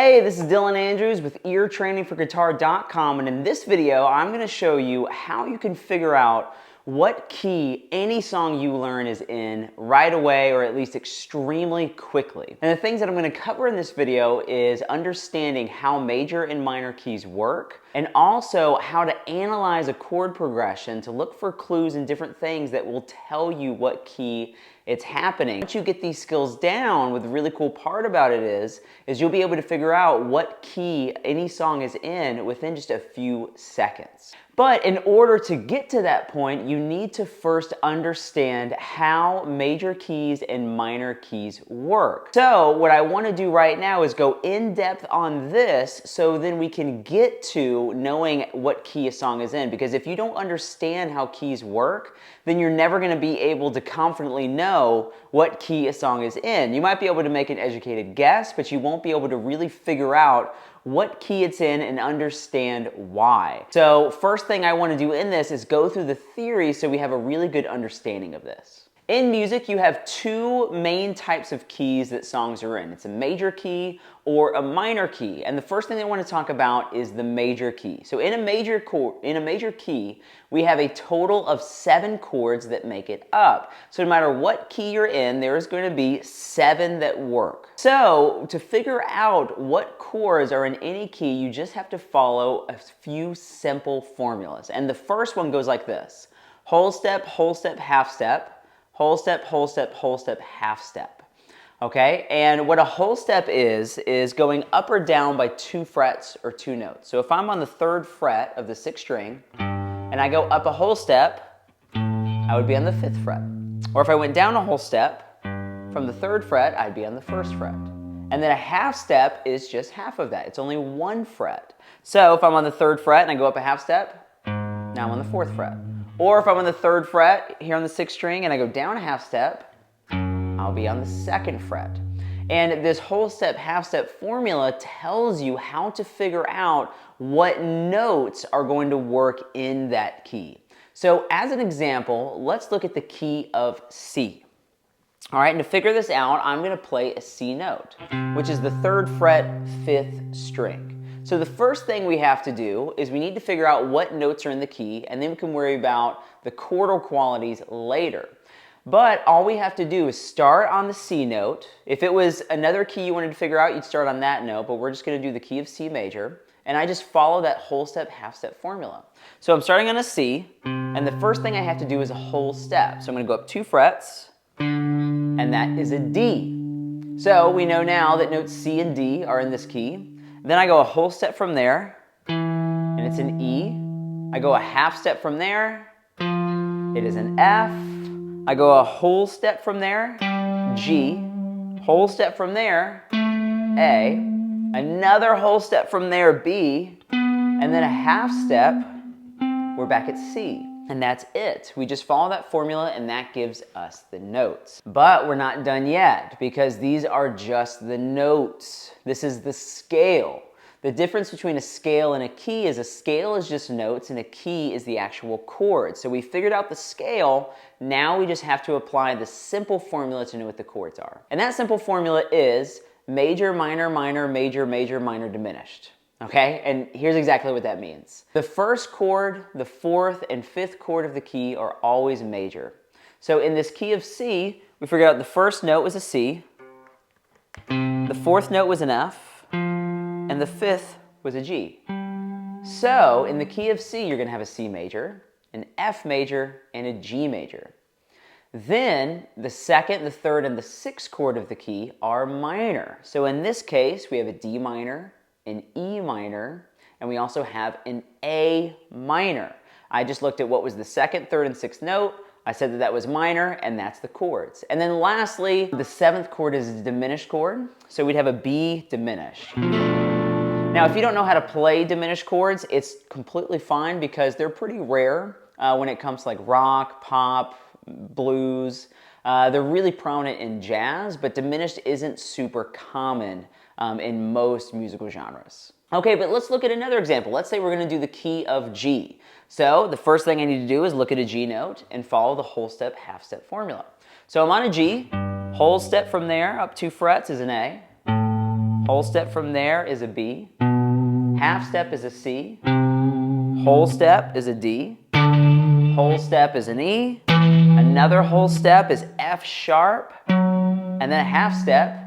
Hey, this is Dylan Andrews with eartrainingforguitar.com, and in this video I'm going to show you how you can figure out what key any song you learn is in right away, or at least extremely quickly. And the things that I'm going to cover in this video is understanding how major and minor keys work, and also how to analyze a chord progression to look for clues and different things that will tell you what key it's happening. Once you get these skills down, what the really cool part about it is you'll be able to figure out what key any song is in within just a few seconds. But in order to get to that point, you need to first understand how major keys and minor keys work. So what I want to do right now is go in depth on this so then we can get to knowing what key a song is in. Because if you don't understand how keys work, then you're never going to be able to confidently know what key a song is in. You might be able to make an educated guess, but you won't be able to really figure out what key it's in and understand why. So first thing I want to do in this is go through the theory so we have a really good understanding of this. In music, you have two main types of keys that songs are in. It's a major key or a minor key. And the first thing I want to talk about is the major key. So in a major key, we have a total of 7 chords that make it up. So no matter what key you're in, there is going to be 7 that work. So to figure out what chords are in any key, you just have to follow a few simple formulas. And the first one goes like this: whole step, half step. Whole step, whole step, whole step, half step. Okay, and what a whole step is going up or down by 2 frets or 2 notes. So if I'm on the 3rd fret of the 6th string and I go up a whole step, I would be on the 5th fret. Or if I went down a whole step from the 3rd fret, I'd be on the 1st fret. And then a half step is just half of that. It's only 1 fret. So if I'm on the 3rd fret and I go up a half step, now I'm on the 4th fret. Or if I'm on the 3rd fret here on the 6th string and I go down a half step, I'll be on the 2nd fret. And this whole step, half step formula tells you how to figure out what notes are going to work in that key. So as an example, let's look at the key of C. All right, and to figure this out, I'm going to play a C note, which is the 3rd fret, 5th string. So the first thing we have to do is we need to figure out what notes are in the key, and then we can worry about the chordal qualities later. But all we have to do is start on the C note. If it was another key you wanted to figure out, you'd start on that note, but we're just going to do the key of C major, and I just follow that whole step, half step formula. So I'm starting on a C, and the first thing I have to do is a whole step. So I'm going to go up 2 frets, and that is a D. So we know now that notes C and D are in this key. Then I go a whole step from there, and it's an E. I go a half step from there, it is an F. I go a whole step from there, G. Whole step from there, A. Another whole step from there, B. And then a half step, we're back at C. And that's it. We just follow that formula and that gives us the notes. But we're not done yet because these are just the notes. This is the scale. The difference between a scale and a key is a scale is just notes and a key is the actual chord. So we figured out the scale, now we just have to apply the simple formula to know what the chords are. And that simple formula is major, minor, minor, major, major, minor, diminished. Okay, and here's exactly what that means. The first chord, the 4th and 5th chord of the key are always major. So in this key of C, we figured out the first note was a C, the 4th note was an F, and the 5th was a G. So in the key of C, you're going to have a C major, an F major, and a G major. Then the 2nd, the 3rd, and the 6th chord of the key are minor. So in this case, we have a D minor, an E minor, and we also have an A minor. I just looked at what was the 2nd, 3rd, and 6th note. I said that that was minor, and that's the chords. And then lastly, the 7th chord is a diminished chord, so we'd have a B diminished. Now, if you don't know how to play diminished chords, it's completely fine because they're pretty rare when it comes to like rock, pop, blues. They're really prominent in jazz, but diminished isn't super common in most musical genres. Okay, but let's look at another example. Let's say we're going to do the key of G. So the first thing I need to do is look at a G note and follow the whole step, half step formula. So I'm on a G, whole step from there up 2 frets is an A, Whole step from there is a B. Half step is a C. Whole step is a D. Whole step is an E. Another whole step is F sharp. And then a half step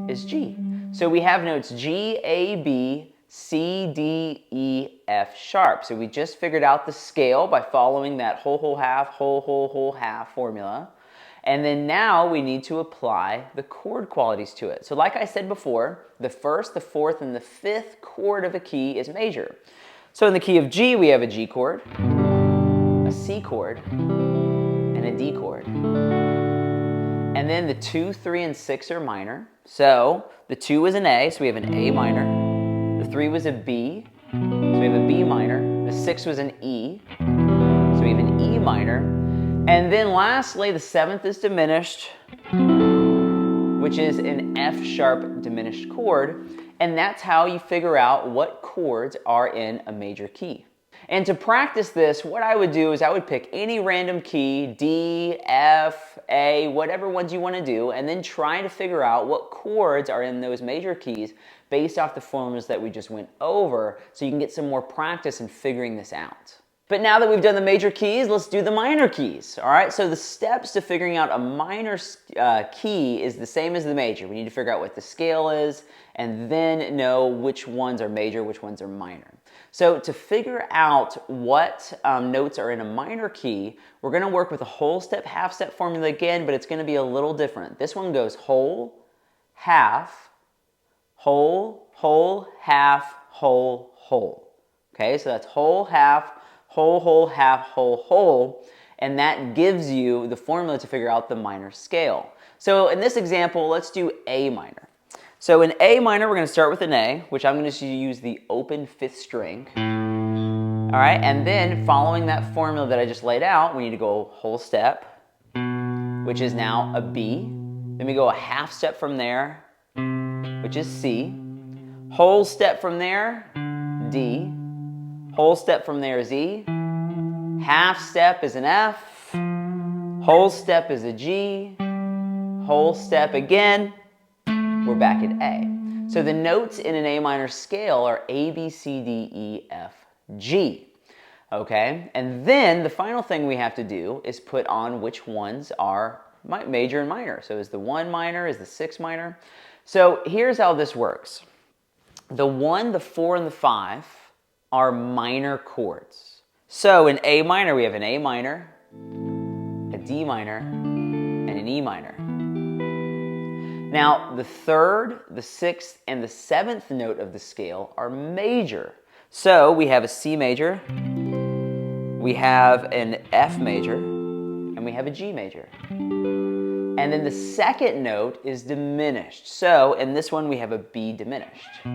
is G. So we have notes G, A, B, C, D, E, F sharp. So we just figured out the scale by following that whole, whole, half formula. And then now we need to apply the chord qualities to it. So like I said before, the first, the fourth, and the fifth chord of a key is major. So in the key of G, we have a G chord, a C chord, and a D chord. And then the 2, 3, and 6 are minor. So the 2 was an A, so we have an A minor. The 3 was a B, so we have a B minor. The 6 was an E, so we have an E minor. And then lastly, the 7th is diminished, which is an F sharp diminished chord. And that's how you figure out what chords are in a major key. And to practice this, what I would do is I would pick any random key, D, F, A, whatever ones you want to do, and then try to figure out what chords are in those major keys based off the formulas that we just went over, so you can get some more practice in figuring this out. But now that we've done the major keys, let's do the minor keys. All right, so the steps to figuring out a minor key is the same as the major. We need to figure out what the scale is and then know which ones are major, which ones are minor. So to figure out what notes are in a minor key, we're going to work with a whole step, half step formula again, but it's going to be a little different. This one goes whole, half, whole, whole, half, whole, whole. Okay, so that's whole, half, whole, whole, half, whole, whole, and that gives you the formula to figure out the minor scale. So in this example, let's do A minor. So in A minor, we're going to start with an A, which I'm going to use the open 5th string. All right, and then following that formula that I just laid out, we need to go whole step, which is now a B. Then we go a half step from there, which is C. Whole step from there, D. Whole step from there is E. Half step is an F. Whole step is a G. Whole step again. We're back at A. So the notes in an A minor scale are A, B, C, D, E, F, G. Okay? And then the final thing we have to do is put on which ones are major and minor. So is the 1 minor, is the 6 minor? So here's how this works. The 1, the 4, and the 5 are minor chords. So in A minor, we have an A minor, a D minor, and an E minor. Now, the 3rd, the 6th, and the 7th note of the scale are major. So we have a C major, we have an F major, and we have a G major. And then the 2nd note is diminished. So in this one, we have a B diminished.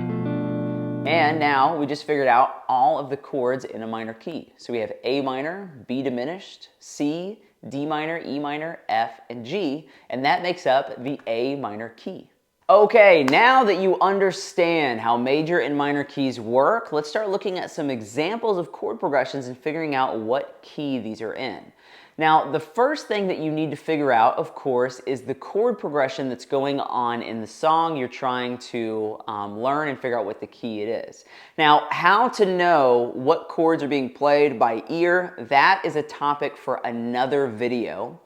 And now we just figured out all of the chords in a minor key. So we have A minor, B diminished, C, D minor, E minor, F, and G, and that makes up the A minor key. Okay, now that you understand how major and minor keys work, let's start looking at some examples of chord progressions and figuring out what key these are in. Now, the first thing that you need to figure out, of course, is the chord progression that's going on in the song you're trying to learn and figure out what the key it is. Now, how to know what chords are being played by ear, that is a topic for another video,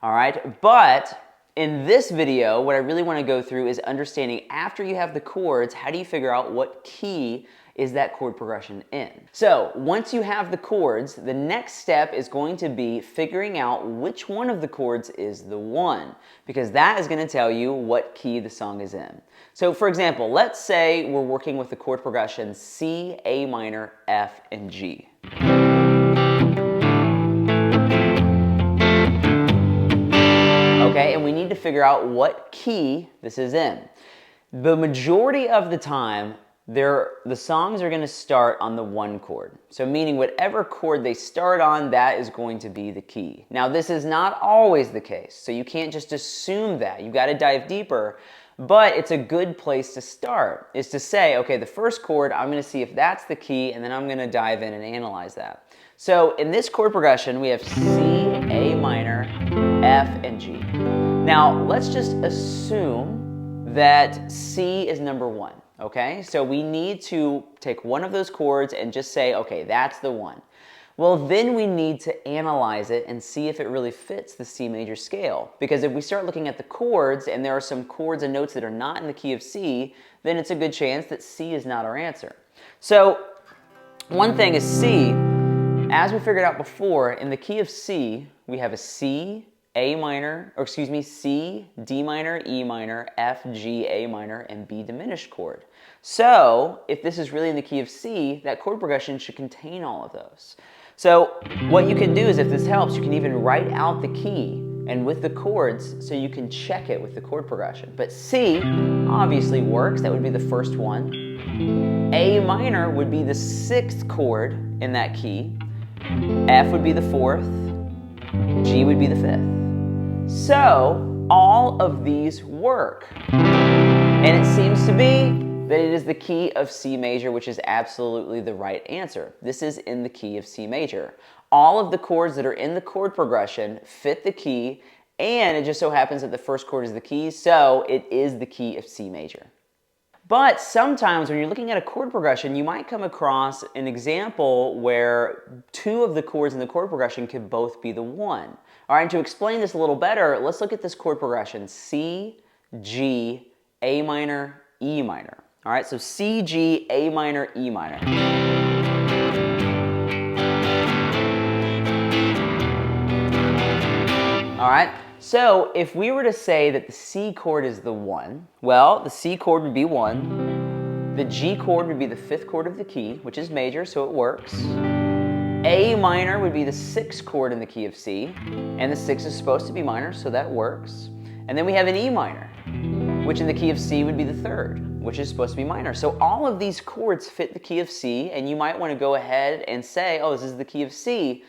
all right? But in this video, what I really want to go through is understanding after you have the chords, how do you figure out what key is that chord progression in? So once you have the chords, the next step is going to be figuring out which one of the chords is the one, because that is going to tell you what key the song is in. So for example, let's say we're working with the chord progression C, A minor, F, and G. Okay, and we need to figure out what key this is in. The majority of the time, the songs are going to start on the 1 chord. So meaning whatever chord they start on, that is going to be the key. Now this is not always the case, so you can't just assume that. You've got to dive deeper, but it's a good place to start, is to say, okay, the first chord, I'm going to see if that's the key, and then I'm going to dive in and analyze that. So in this chord progression, we have C, A minor, F, and G. Now let's just assume that C is number 1, okay? So we need to take one of those chords and just say, okay, that's the one. Well, then we need to analyze it and see if it really fits the C major scale. Because if we start looking at the chords and there are some chords and notes that are not in the key of C, then it's a good chance that C is not our answer. So one thing is C, as we figured out before, in the key of C, we have a C, A minor, or excuse me, C, D minor, E minor, F, G, A minor, and B diminished chord. So if this is really in the key of C, that chord progression should contain all of those. So what you can do is, if this helps, you can even write out the key and with the chords so you can check it with the chord progression. But C obviously works. That would be the first one. A minor would be the 6th chord in that key. F would be the 4th. G would be the 5th. So all of these work. And it seems to be that it is the key of C major, which is absolutely the right answer. This is in the key of C major. All of the chords that are in the chord progression fit the key, and it just so happens that the first chord is the key, so it is the key of C major. But sometimes when you're looking at a chord progression, you might come across an example where 2 of the chords in the chord progression could both be the 1. All right, and to explain this a little better, let's look at this chord progression: C, G, A minor, E minor. All right, so C, G, A minor, E minor. All right, so if we were to say that the C chord is the 1, well, the C chord would be 1. The G chord would be the 5th chord of the key, which is major, so it works. A minor would be the 6th chord in the key of C, and the 6 is supposed to be minor, so that works. And then we have an E minor, which in the key of C would be the 3rd, which is supposed to be minor. So all of these chords fit the key of C, and you might want to go ahead and say, oh, this is the key of C.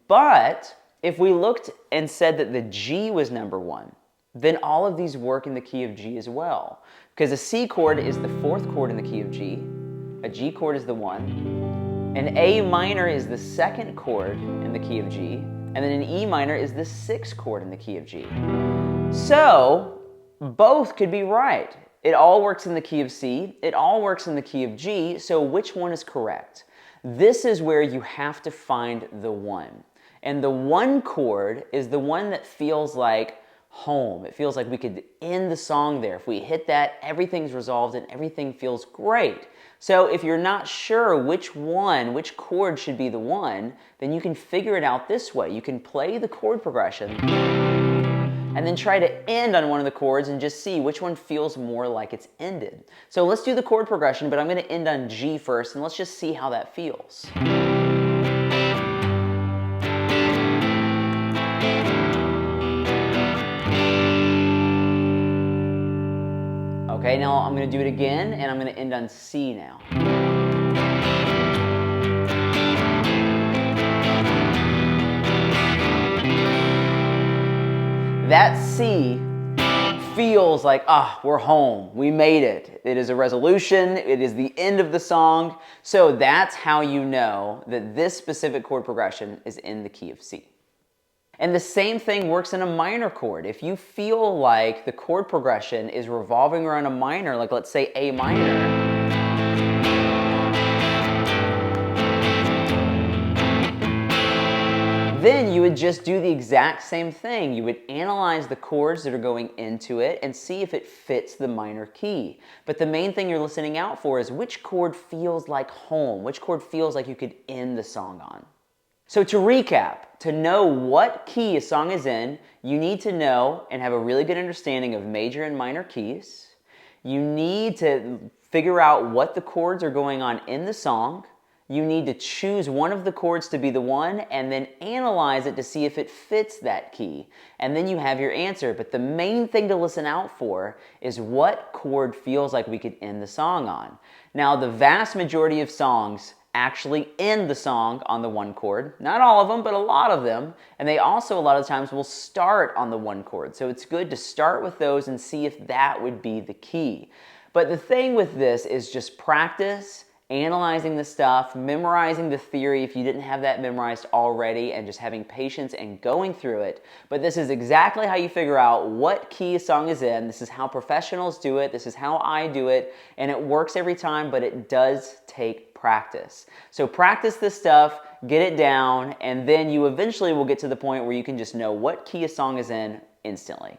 But if we looked and said that the G was number 1, then all of these work in the key of G as well. Because a C chord is the 4th chord in the key of G, a G chord is the 1, an A minor is the 2nd chord in the key of G, and then an E minor is the 6th chord in the key of G. So both could be right. It all works in the key of C, it all works in the key of G, so which one is correct? This is where you have to find the 1. And the 1 chord is the one that feels like home. It feels like we could end the song there. If we hit that, everything's resolved and everything feels great. So if you're not sure which chord should be the 1, then you can figure it out this way. You can play the chord progression and then try to end on one of the chords and just see which one feels more like it's ended. So let's do the chord progression, but I'm going to end on G first, and let's just see how that feels. Okay, now I'm going to do it again, and I'm going to end on C now. That C feels like, we're home. We made it. It is a resolution. It is the end of the song. So that's how you know that this specific chord progression is in the key of C. And the same thing works in a minor chord. If you feel like the chord progression is revolving around a minor, like let's say A minor, then you would just do the exact same thing. You would analyze the chords that are going into it and see if it fits the minor key. But the main thing you're listening out for is which chord feels like home, which chord feels like you could end the song on. So to recap, to know what key a song is in, you need to know and have a really good understanding of major and minor keys. You need to figure out what the chords are going on in the song. You need to choose one of the chords to be the one and then analyze it to see if it fits that key. And then you have your answer. But the main thing to listen out for is what chord feels like we could end the song on. Now, the vast majority of songs actually end the song on the 1 chord. Not all of them, but a lot of them. And they also a lot of times will start on the 1 chord. So it's good to start with those and see if that would be the key. But the thing with this is just practice analyzing the stuff, memorizing the theory if you didn't have that memorized already, and just having patience and going through it. But this is exactly how you figure out what key a song is in. This is how professionals do it. This is how I do it. And it works every time, but it does take practice. So practice this stuff, get it down, and then you eventually will get to the point where you can just know what key a song is in instantly.